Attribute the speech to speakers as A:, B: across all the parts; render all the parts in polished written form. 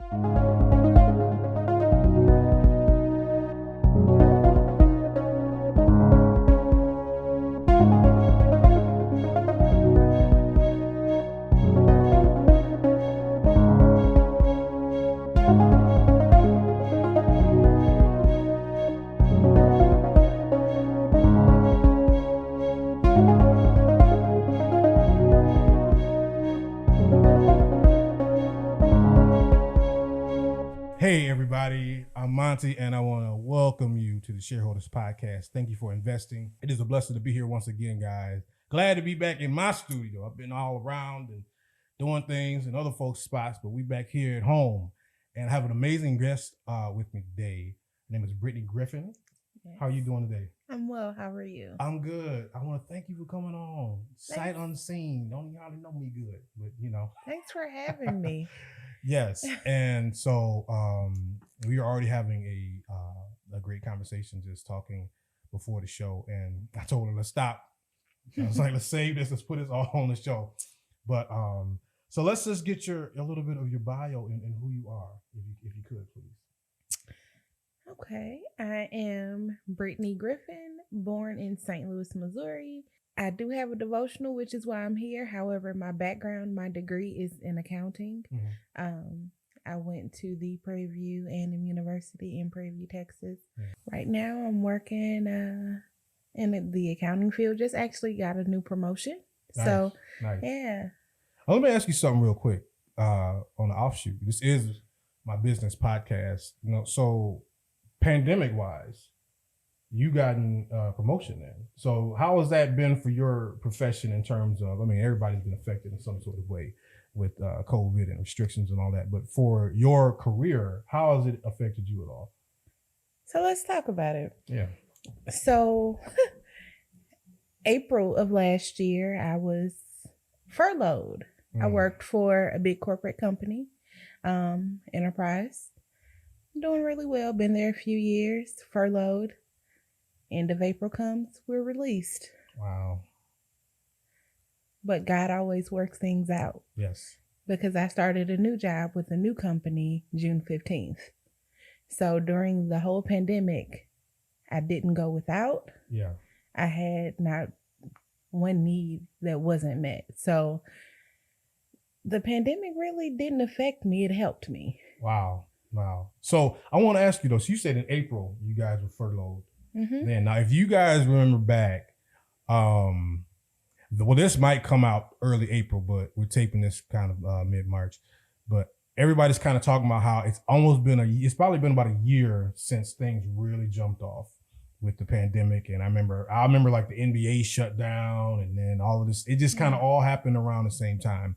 A: Hey everybody, I'm Monty and I want to welcome you to the Shareholders podcast. Thank you for investing. It is a blessing to be here once again, guys. Glad to be back in my studio. I've been all around and doing things in other folks' spots, but we back here at home and I have an amazing guest with me today. Her name is Brittany Griffin. Yes. How are you doing today?
B: I'm well. How are you?
A: I'm good. I want to thank you for coming on. Sight unseen. Don't you already know me good, but you know.
B: Thanks for having me.
A: Yes, and so we are already having a great conversation, just talking before the show. And I told her let's stop. I was like, let's save this. Let's put this all on the show. But so let's just get a little bit of your bio and who you are, if you could, please.
B: Okay, I am Brittany Griffin, born in St. Louis, Missouri. I do have a devotional, which is why I'm here. However, my background, my degree is in accounting. Mm-hmm. I went to the Prairie View A&M University in Prairie View, Texas. Mm-hmm. Right now, I'm working in the accounting field. Just actually got a new promotion. Nice. So, nice. Yeah.
A: Let me ask you something real quick on the offshoot. This is my business podcast. You know, so pandemic-wise, you gotten promotion then. So how has that been for your profession in terms of, I mean, everybody's been affected in some sort of way with COVID and restrictions and all that. But for your career, how has it affected you at all?
B: So let's talk about it.
A: Yeah.
B: So April of last year, I was furloughed. I worked for a big corporate company, enterprise. Doing really well. Been there a few years, furloughed. End of April comes, we're released.
A: Wow.
B: But God always works things out.
A: Yes.
B: Because I started a new job with a new company June 15th. So during the whole pandemic, I didn't go without.
A: Yeah.
B: I had not one need that wasn't met. So the pandemic really didn't affect me. It helped me.
A: Wow. So I want to ask you though, so you said in April you guys were furloughed. Mm-hmm. Then now, if you guys remember back, well, this might come out early April, but we're taping this kind of mid-March. But everybody's kind of talking about how it's probably been about a year since things really jumped off with the pandemic. And I remember like the NBA shut down, and then all of this. It just kind of all happened around the same time.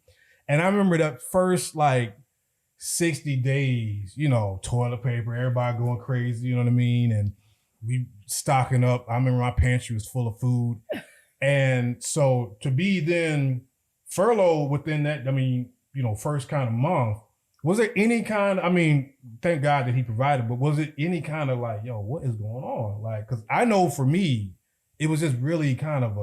A: And I remember that first like 60 days, you know, toilet paper, everybody going crazy, you know what I mean, and we stocking up. I remember my pantry was full of food. And so to be then furloughed within that, I mean, you know, first kind of month, was there any kind, I mean, thank God that he provided, but was it any kind of like, yo, what is going on? Like, cause I know for me, it was just really kind of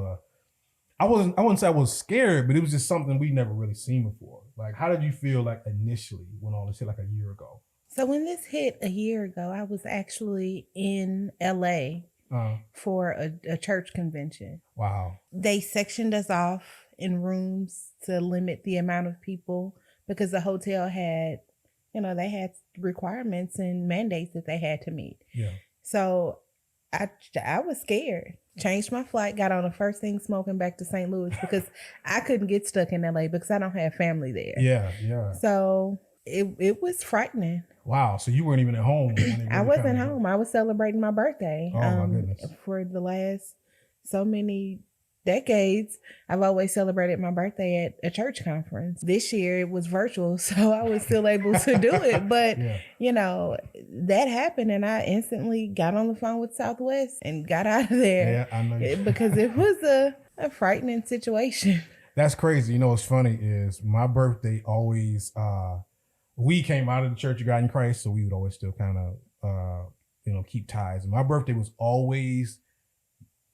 A: I wouldn't say I was scared, but it was just something we never really seen before. Like, how did you feel like initially when all this hit like a year ago?
B: So when this hit a year ago, I was actually in LA for a church convention.
A: Wow.
B: They sectioned us off in rooms to limit the amount of people because the hotel had, you know, they had requirements and mandates that they had to meet.
A: Yeah.
B: So I was scared. Changed my flight, got on the first thing smoking back to St. Louis because I couldn't get stuck in LA because I don't have family there.
A: Yeah.
B: So it was frightening.
A: Wow. So you weren't even at home.
B: I wasn't home. I was celebrating my birthday.
A: Oh, my goodness.
B: For the last so many decades, I've always celebrated my birthday at a church conference. This year it was virtual, so I was still able to do it. But, you know, that happened and I instantly got on the phone with Southwest and got out of there.
A: Yeah, I know.
B: Because it was a frightening situation.
A: That's crazy. You know, what's funny is my birthday always, we came out of the Church of God in Christ, so we would always still kind of, keep ties. And my birthday was always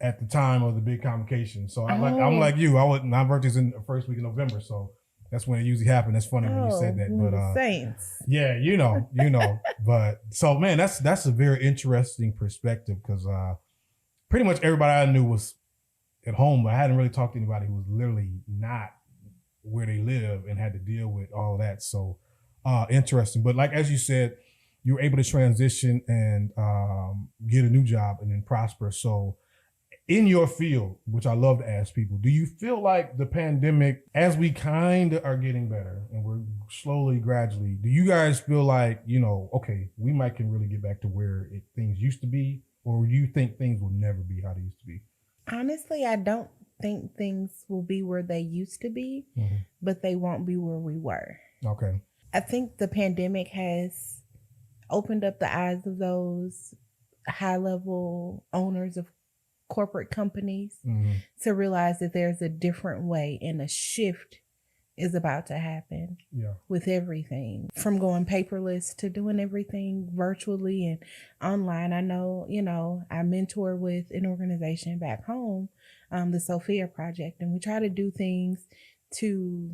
A: at the time of the big convocation. So I'm like you. My birthday's in the first week of November, so That's when it usually happens. That's funny when you said that. But
B: the Saints.
A: yeah, you know. But so man, that's a very interesting perspective because pretty much everybody I knew was at home, but I hadn't really talked to anybody who was literally not where they live and had to deal with all that. So interesting. But like as you said, you were able to transition and get a new job and then prosper. So in your field, which I love to ask people, do you feel like the pandemic, as we kind of are getting better and we're slowly, gradually, do you guys feel like, okay, we might can really get back to where things used to be? Or do you think things will never be how they used to be?
B: Honestly, I don't think things will be where they used to be, but they won't be where we were.
A: Okay.
B: I think the pandemic has opened up the eyes of those high-level owners of corporate companies to realize that there's a different way and a shift is about to happen with everything, from going paperless to doing everything virtually and online. I know, I mentor with an organization back home, the Sophia Project, and we try to do things to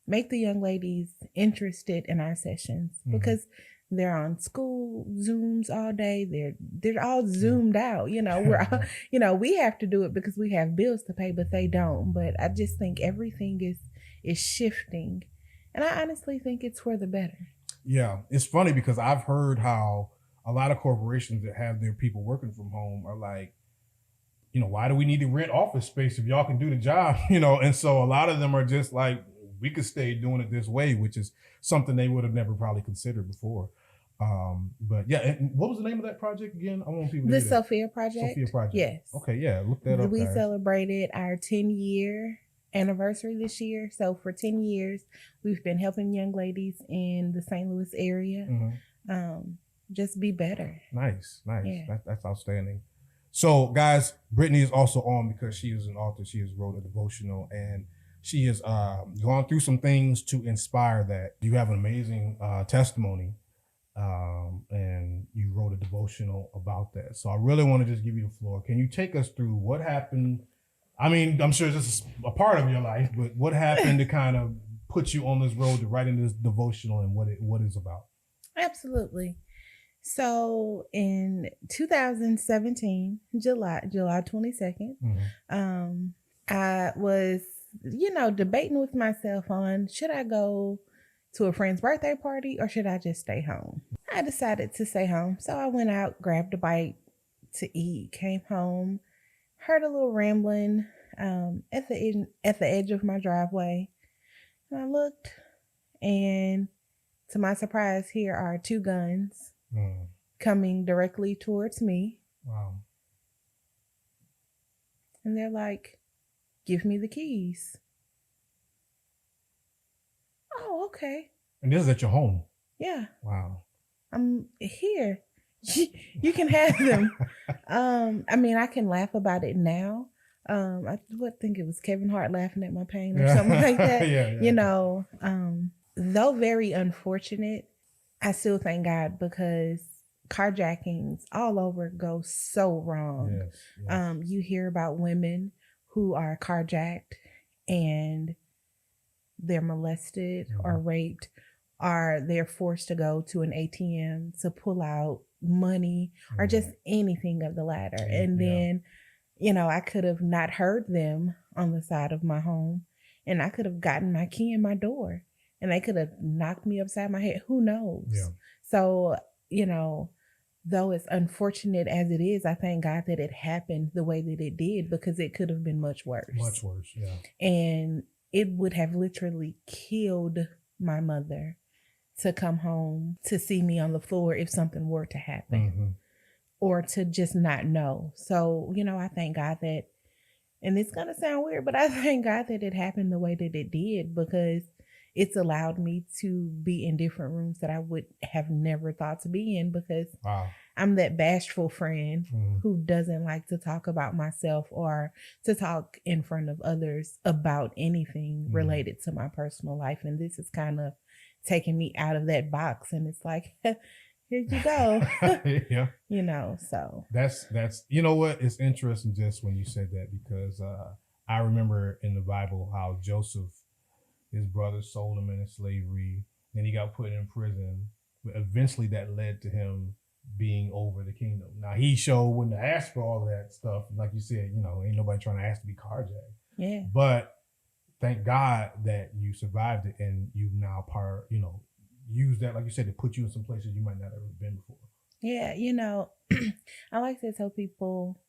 B: make the young ladies interested in our sessions because they're on school Zooms all day. They're all zoomed out. We're all, we have to do it because we have bills to pay, but they don't. But I just think everything is shifting, and I honestly think it's for the better.
A: Yeah, it's funny because I've heard how a lot of corporations that have their people working from home are like, why do we need to rent office space if y'all can do the job? And so a lot of them are just like, we could stay doing it this way, which is something they would have never probably considered before. But yeah, and what was the name of that project again? I want people to
B: The Sophia Project.
A: Sophia Project.
B: Yes.
A: Okay, yeah, look that up.
B: We
A: guys.
B: celebrated our 10-year anniversary this year. So for 10 years, we've been helping young ladies in the St. Louis area just be better.
A: Nice.
B: Yeah.
A: That's outstanding. So guys, Brittany is also on because she is an author. She has wrote a devotional and she has gone through some things to inspire that. You have an amazing testimony and you wrote a devotional about that. So I really want to just give you the floor. Can you take us through what happened? I mean, I'm sure this is a part of your life, but what happened to kind of put you on this road to writing this devotional and what it's about?
B: Absolutely. So in 2017, July 22nd, I was, debating with myself on, should I go to a friend's birthday party or should I just stay home? I decided to stay home. So I went out, grabbed a bite to eat, came home, heard a little rambling at the edge of my driveway. And I looked, and to my surprise, here are two guns coming directly towards me.
A: Wow.
B: And they're like, give me the keys. Oh, okay.
A: And this is at your home?
B: Yeah.
A: Wow.
B: I'm here. You can have them. I mean, I can laugh about it now. I would think it was Kevin Hart laughing at my pain or something like that.
A: Yeah.
B: Though very unfortunate, I still thank God because carjackings all over go so wrong.
A: Yes.
B: You hear about women who are carjacked and they're molested or raped, or they're forced to go to an ATM to pull out money or just anything of the latter. And then, I could have not heard them on the side of my home and I could have gotten my key in my door and they could have knocked me upside my head. Who knows?
A: Yeah.
B: So, though it's unfortunate as it is, I thank God that it happened the way that it did because it could have been much worse.
A: Much worse, yeah.
B: And it would have literally killed my mother to come home to see me on the floor if something were to happen or to just not know. So, I thank God that, and it's going to sound weird, but I thank God that it happened the way that it did because it's allowed me to be in different rooms that I would have never thought to be in because I'm that bashful friend who doesn't like to talk about myself or to talk in front of others about anything related to my personal life. And this is kind of taking me out of that box. And it's like, here you go.
A: Yeah.
B: So.
A: That's, what? It's interesting just when you said that because I remember in the Bible how Joseph his brothers sold him into slavery. Then he got put in prison. But eventually that led to him being over the kingdom. Now he wouldn't have asked for all of that stuff. Like you said, ain't nobody trying to ask to be carjacked.
B: Yeah.
A: But thank God that you survived it and you've now use that, like you said, to put you in some places you might not have ever been before.
B: Yeah, I like to tell people,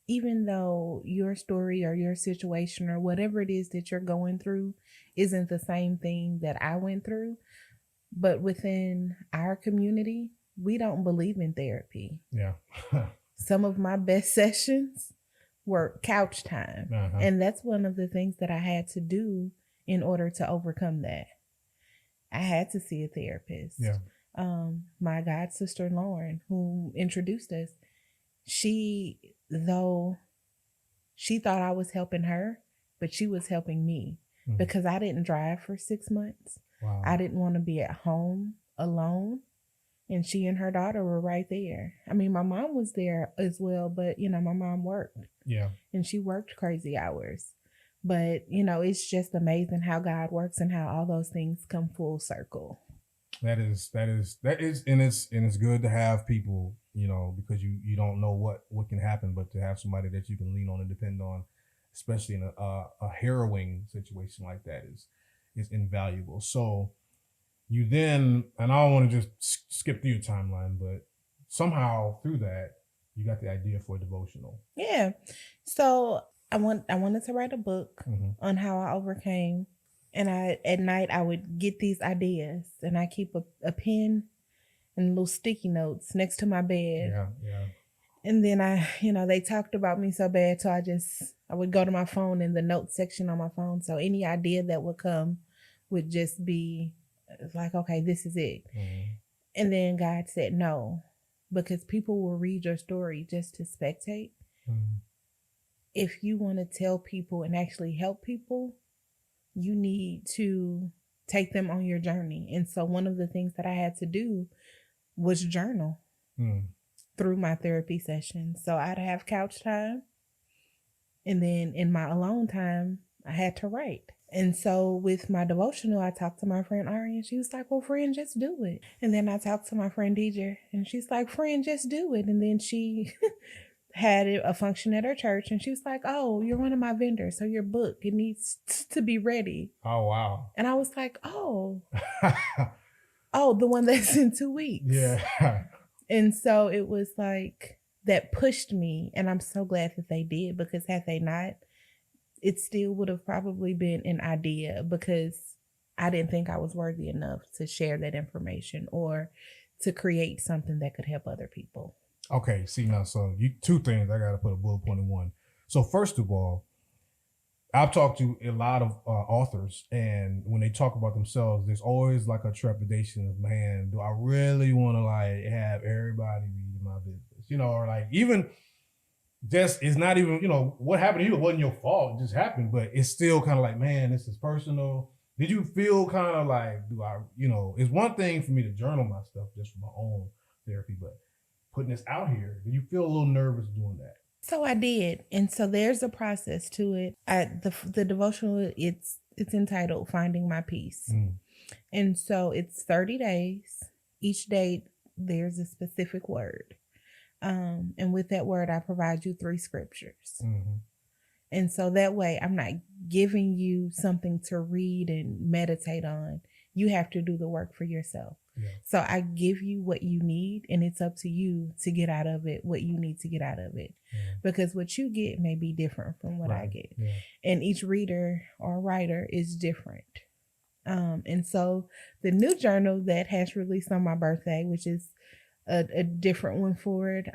B: even though your story or your situation or whatever it is that you're going through isn't the same thing that I went through, but within our community, we don't believe in therapy.
A: Yeah.
B: Some of my best sessions were couch time.
A: Uh-huh.
B: And that's one of the things that I had to do in order to overcome that. I had to see a therapist.
A: Yeah.
B: My god sister Lauren, who introduced us, though she thought I was helping her, but she was helping me because I didn't drive for 6 months.
A: Wow.
B: I didn't want to be at home alone. And she and her daughter were right there. I mean, my mom was there as well, but my mom worked.
A: Yeah.
B: And she worked crazy hours. But, it's just amazing how God works and how all those things come full circle.
A: That is, and it's good to have people, because you don't know what can happen, but to have somebody that you can lean on and depend on, especially in a harrowing situation like that is invaluable. So you then, and I don't want to just skip through your timeline, but somehow through that, you got the idea for a devotional.
B: Yeah. So I wanted to write a book on how I overcame. And at night I would get these ideas and I keep a pen and little sticky notes next to my bed.
A: Yeah, yeah.
B: And then they talked about me so bad. So I would go to my phone in the notes section on my phone. So any idea that would come would just be like, okay, this is it. And then God said no, because people will read your story just to spectate. If you want to tell people and actually help people, you need to take them on your journey. And so one of the things that I had to do was journal through my therapy sessions. So I'd have couch time. And then in my alone time, I had to write. And so with my devotional, I talked to my friend Ari and she was like, well, friend, just do it. And then I talked to my friend DJ and she's like, friend, just do it. And then she had a function at her church and she was like, oh, you're one of my vendors. So your book, it needs to be ready.
A: Oh, wow.
B: And I was like, oh, the one that's in 2 weeks.
A: Yeah.
B: And so it was like, that pushed me. And I'm so glad that they did, because had they not, it still would have probably been an idea, because I didn't think I was worthy enough to share that information or to create something that could help other people.
A: Okay, see now, so two things I got to put a bullet point in one. So first of all, I've talked to a lot of authors, and when they talk about themselves, there's always like a trepidation of, man, do I really want to like have everybody read my business, or like even just, it's not even, what happened to you, it wasn't your fault, it just happened, but it's still kind of like, man, this is personal. Did you feel kind of like, it's one thing for me to journal my stuff just for my own therapy, but putting this out here, do you feel a little nervous doing that?
B: So I did. And so there's a process to it. The devotional, it's entitled Finding My Peace. And so it's 30 days. Each day there's a specific word. And with that word, I provide you 3 scriptures. And so that way I'm not giving you something to read and meditate on. You have to do the work for yourself. Yeah. So I give you what you need, and it's up to you to get out of it what you need to get out of it. Because what you get may be different from what I get. And each reader or writer is different. And so the new journal that has released on my birthday, which is a different one for it,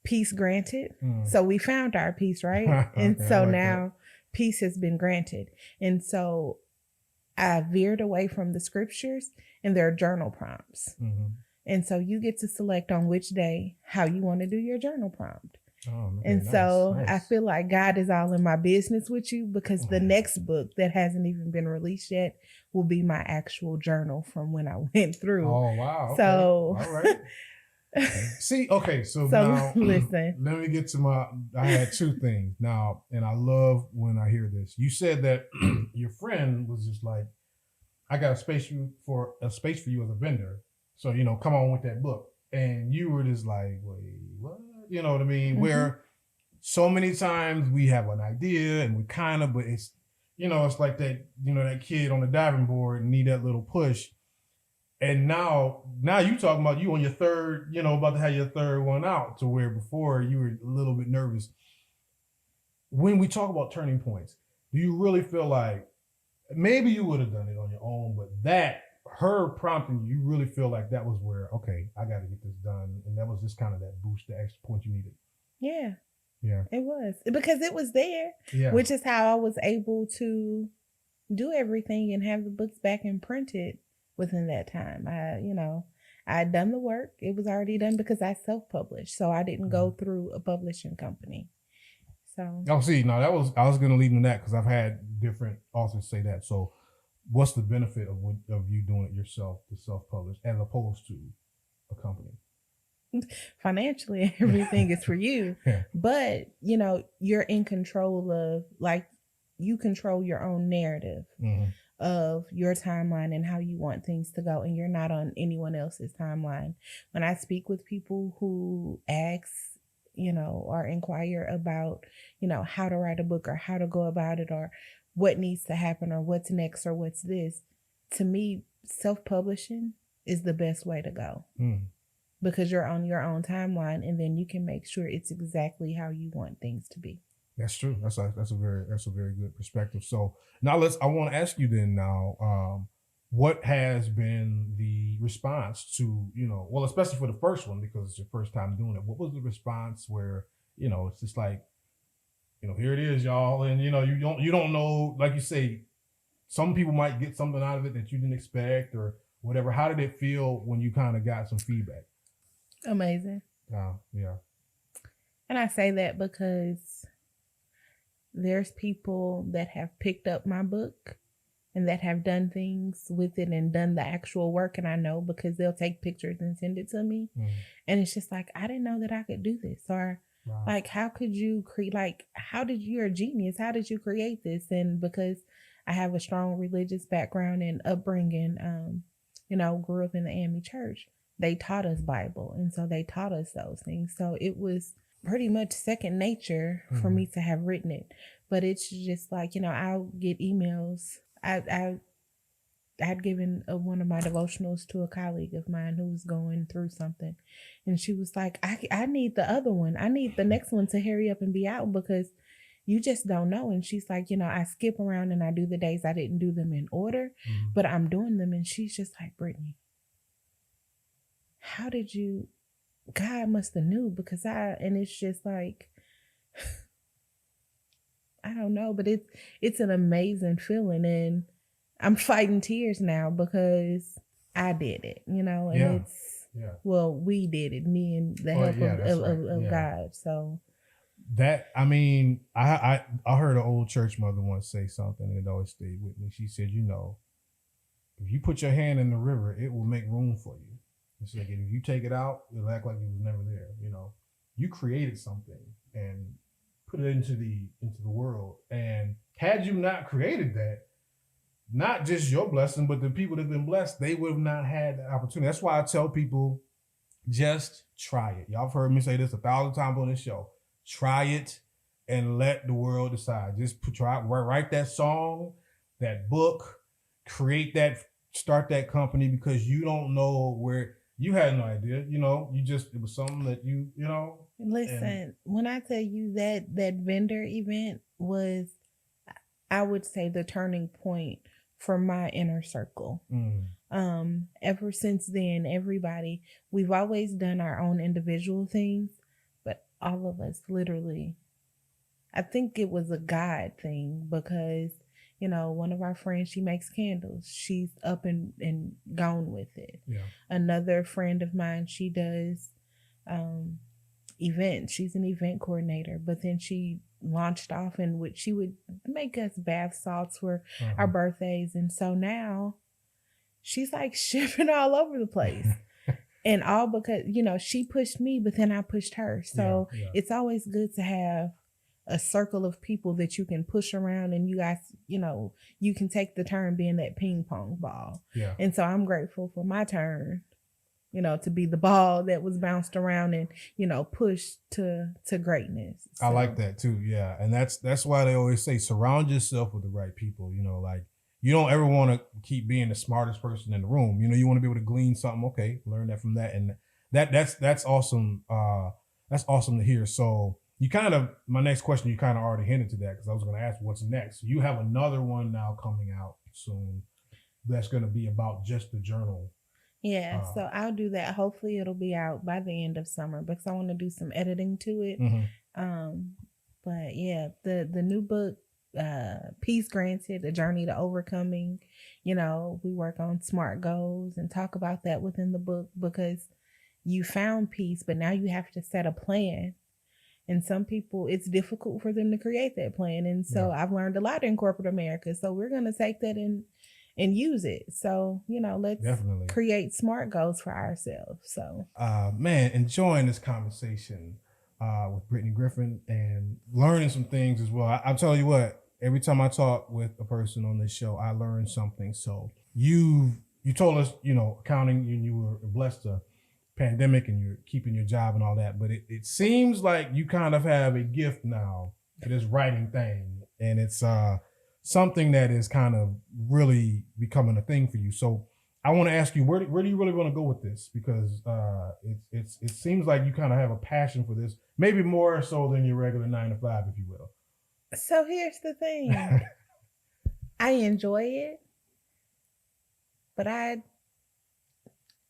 B: Peace Granted. So we found our peace, right? And so like now peace has been granted. And so I veered away from the scriptures, and there are journal prompts. And so you get to select on which day how you want to do your journal prompt. And nice, so nice. I feel like God is all in my business with you, because the next book that hasn't even been released yet will be my actual journal from when I went through.
A: Oh, wow. Okay.
B: So
A: all right. See, okay, so
B: So
A: now
B: listen.
A: let me get to I had two things now, and I love when I hear this. You said that your friend was just like, I got a space for you as a vendor. So, come on with that book. And you were just like, wait, what? You know what I mean?
B: Mm-hmm.
A: Where so many times we have an idea and we but it's like that, that kid on the diving board and need that little push. And now you talking about you on your third, about to have your third one out, to where before you were a little bit nervous. When we talk about turning points, do you really feel like maybe you would have done it on your own, but that her prompting you really feel like that was where, okay, I got to get this done, and that was just kind of that boost, the extra point you needed.
B: Yeah.
A: Yeah.
B: It was because it was there, which is how I was able to do everything and have the books back and printed within that time. I had done the work. It was already done because I self-published, so I didn't go through a publishing company. So.
A: Oh, see, no, I was going to lead in that because I've had different authors say that. So, what's the benefit of you doing it yourself, to self-publish, as opposed to a company?
B: Financially, everything is for you,
A: yeah.
B: But you're in control of, like, you control your own narrative of your timeline and how you want things to go, and you're not on anyone else's timeline. When I speak with people who ask, or inquire about, how to write a book or how to go about it or what needs to happen or what's next or what's this, to me, self-publishing is the best way to go. Because you're on your own timeline, and then you can make sure it's exactly how you want things to be.
A: That's true. That's a very good perspective. So now I want to ask you then now, what has been the response to, well, especially for the first one, because it's your first time doing it. What was the response where, it's just like, here it is, y'all. And, you don't know, like you say, some people might get something out of it that you didn't expect or whatever. How did it feel when you kind of got some feedback?
B: Amazing.
A: Yeah.
B: And I say that because there's people that have picked up my book and that have done things with it and done the actual work. And I know because they'll take pictures and send it to me. And it's just like, I didn't know that I could do this. Or like, how could you create, you're a genius. How did you create this? And because I have a strong religious background and upbringing, grew up in the AME church, they taught us Bible. And so they taught us those things. So it was pretty much second nature for me to have written it. But it's just like, I'll get emails. I had given one of my devotionals to a colleague of mine who was going through something. And she was like, I need the other one. I need the next one to hurry up and be out because you just don't know. And she's like, I skip around and I do the days I didn't do them in order, but I'm doing them. And she's just like, Brittany, how did you, God must have knew because and it's just like, I don't know, but it's an amazing feeling. And I'm fighting tears now because I did it, and well, we did it, me and the help of God. So
A: that, I heard an old church mother once say something and it always stayed with me. She said, if you put your hand in the river, it will make room for you. It's like, if you take it out, it'll act like it was never there. You created something and put it into the world. And had you not created that, not just your blessing, but the people that have been blessed, they would have not had that opportunity. That's why I tell people, just try it. Y'all have heard me say this 1,000 times on this show. Try it and let the world decide. Just write that song, that book, start that company, because you don't know where. You had no idea, it was something that
B: Listen, when I tell you that vendor event was, I would say, the turning point for my inner circle. Ever since then, we've always done our own individual things, but all of us literally, I think it was a God thing because one of our friends, she makes candles. She's up and gone with it.
A: Yeah.
B: Another friend of mine, she does events. She's an event coordinator, but then she launched off and she would make us bath salts for our birthdays. And so now she's like shipping all over the place. And all because, she pushed me, but then I pushed her. So it's always good to have a circle of people that you can push around, and you guys, you can take the turn being that ping pong ball.
A: Yeah.
B: And so I'm grateful for my turn, to be the ball that was bounced around and, pushed to greatness. So.
A: I like that too. Yeah. And that's why they always say, surround yourself with the right people, like you don't ever want to keep being the smartest person in the room. You want to be able to glean something. Okay. Learn that from that. And that's awesome. That's awesome to hear. So my next question, you kind of already hinted to that, because I was going to ask what's next. You have another one now coming out soon that's going to be about just the journal.
B: Yeah, so I'll do that. Hopefully it'll be out by the end of summer, because I want to do some editing to it.
A: Mm-hmm.
B: But yeah, the new book, Peace Granted, A Journey to Overcoming, we work on SMART goals and talk about that within the book, because you found peace, but now you have to set a plan. And some people, it's difficult for them to create that plan. And so I've learned a lot in corporate America. So we're going to take that and use it. So, let's
A: definitely
B: create SMART goals for ourselves. So,
A: man, enjoying this conversation with Brittany Griffin and learning some things as well. I'll tell you what, every time I talk with a person on this show, I learn something. So you told us, accounting, and you were blessed to pandemic and you're keeping your job and all that, but it seems like you kind of have a gift now to this writing thing, and it's something that is kind of really becoming a thing for you. So I want to ask you, where do you really want to go with this? Because it seems like you kind of have a passion for this, maybe more so than your regular 9-to-5, if you will.
B: So here's the thing. I enjoy it, but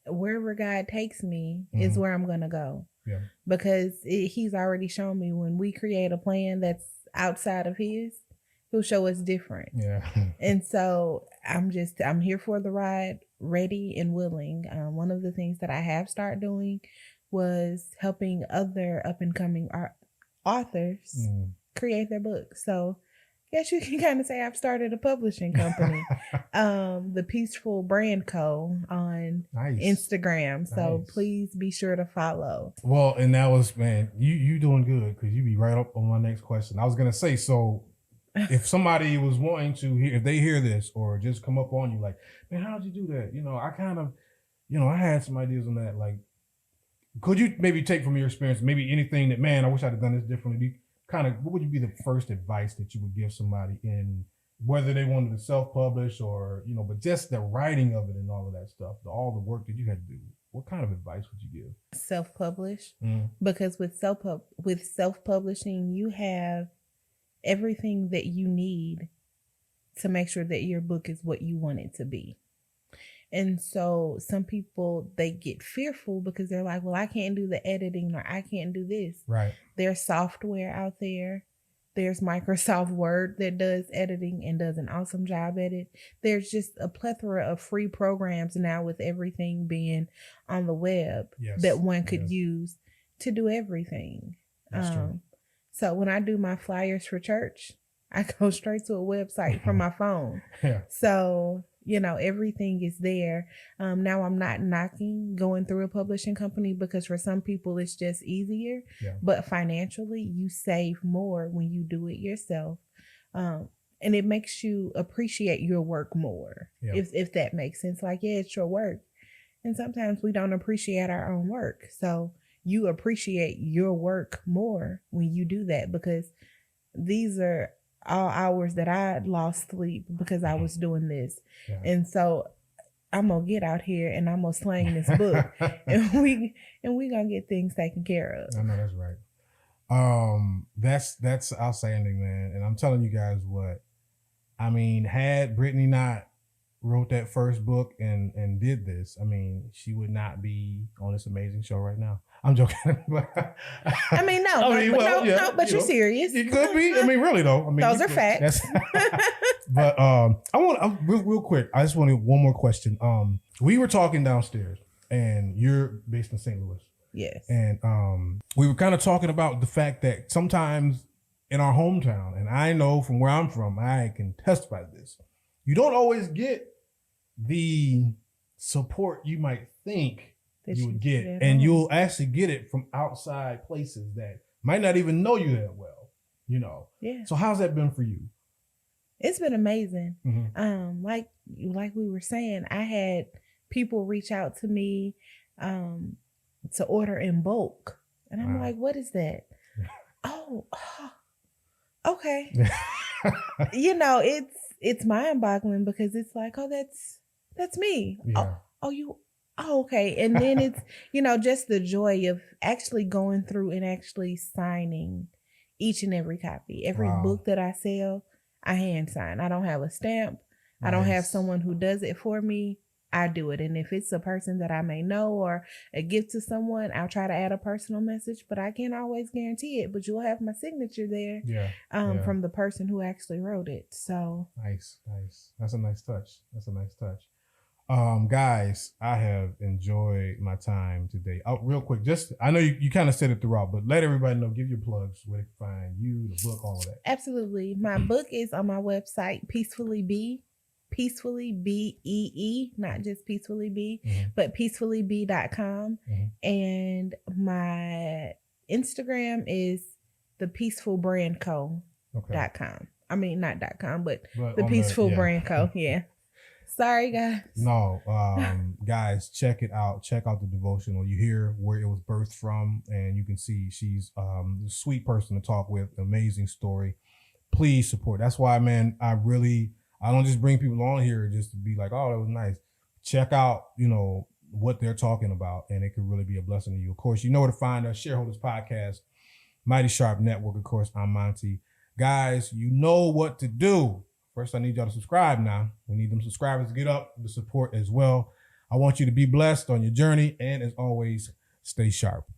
B: wherever God takes me is where I'm going to go.
A: Yeah.
B: Because he's already shown me, when we create a plan that's outside of his, he'll show us different.
A: Yeah.
B: And so I'm here for the ride, ready and willing. One of the things that I have started doing was helping other up and coming authors create their books. So yes, you can kind of say I've started a publishing company, the Peaceful Brand Co. on Instagram. So please be sure to follow.
A: Well, and that was, man, you doing good, because you be right up on my next question. I was going to say, so if somebody was wanting to if they hear this or just come up on you like, man, how'd you do that? I kind of, I had some ideas on that. Like, could you maybe take from your experience, maybe anything that, man, I wish I'd have done this differently? What would be the first advice that you would give somebody, in whether they wanted to self-publish or, but just the writing of it and all of that stuff, all the work that you had to do? What kind of advice would you give?
B: Self-publish. Because with self-publishing, you have everything that you need to make sure that your book is what you want it to be. And so some people, they get fearful because they're like, well, I can't do the editing, or I can't do this.
A: Right.
B: There's software out there. There's Microsoft Word that does editing and does an awesome job at it. There's just a plethora of free programs now, with everything being on the web, that one could use to do everything.
A: That's true.
B: So when I do my flyers for church, I go straight to a website from my phone.
A: Yeah.
B: So, everything is there. Now I'm not knocking going through a publishing company, because for some people it's just easier.
A: Yeah.
B: But financially, you save more when you do it yourself. And it makes you appreciate your work more.
A: Yeah.
B: If that makes sense. Like, it's your work. And sometimes we don't appreciate our own work. So you appreciate your work more when you do that, because these are all hours that I lost sleep because I was doing this.
A: Yeah.
B: And so I'm gonna get out here and I'm gonna slang this book and we gonna get things taken care of.
A: I know that's right. That's outstanding, man. And I'm telling you guys what, I mean, had Brittany not wrote that first book and did this, I mean, she would not be on this amazing show right now. I'm joking.
B: I mean, no, but you're serious.
A: It could be. I mean, really though. I mean,
B: those are facts.
A: But I want real quick. I just wanted one more question. We were talking downstairs, and you're based in St. Louis.
B: Yes.
A: And we were kind of talking about the fact that sometimes in our hometown, and I know from where I'm from, I can testify to this, you don't always get the support you might think you would get, and you'll actually get it from outside places that might not even know you that well, you know.
B: Yeah.
A: So how's that been for you?
B: It's been amazing.
A: Mm-hmm.
B: Like we were saying, I had people reach out to me to order in bulk, and I'm like, what is that? Oh, okay. You know, it's mind-boggling because it's like, oh, that's me.
A: Yeah.
B: Okay. And then it's, you know, just the joy of actually going through and actually signing each and every copy. Every book that I sell, I hand sign. I don't have a stamp. Nice. I don't have someone who does it for me. I do it. And if it's a person that I may know or a gift to someone, I'll try to add a personal message, but I can't always guarantee it. But you'll have my signature there from the person who actually wrote it. So
A: nice. That's a nice touch. Guys, I have enjoyed my time today. Real quick, just I know you kind of said it throughout, but let everybody know, give your plugs where they can find you, the book, all of that.
B: Absolutely. My book is on my website, Peacefully Bee, BEE, not just Peacefully Bee, but peacefullybee.com. And my Instagram is the Peaceful Brand Co.com. I mean, not .com, but the Peaceful Brand Co. Yeah. Sorry, guys.
A: No, guys, check it out. Check out the devotional. You hear where it was birthed from, and you can see she's a sweet person to talk with. Amazing story. Please support. That's why, man, I don't just bring people on here just to be like, oh, that was nice. Check out, you know, what they're talking about, and it could really be a blessing to you. Of course, you know where to find us, Shareholders Podcast, Mighty Sharp Network. Of course, I'm Monty. Guys, you know what to do. First, I need y'all to subscribe now. We need them subscribers to get up, the support as well. I want you to be blessed on your journey, and as always, stay sharp.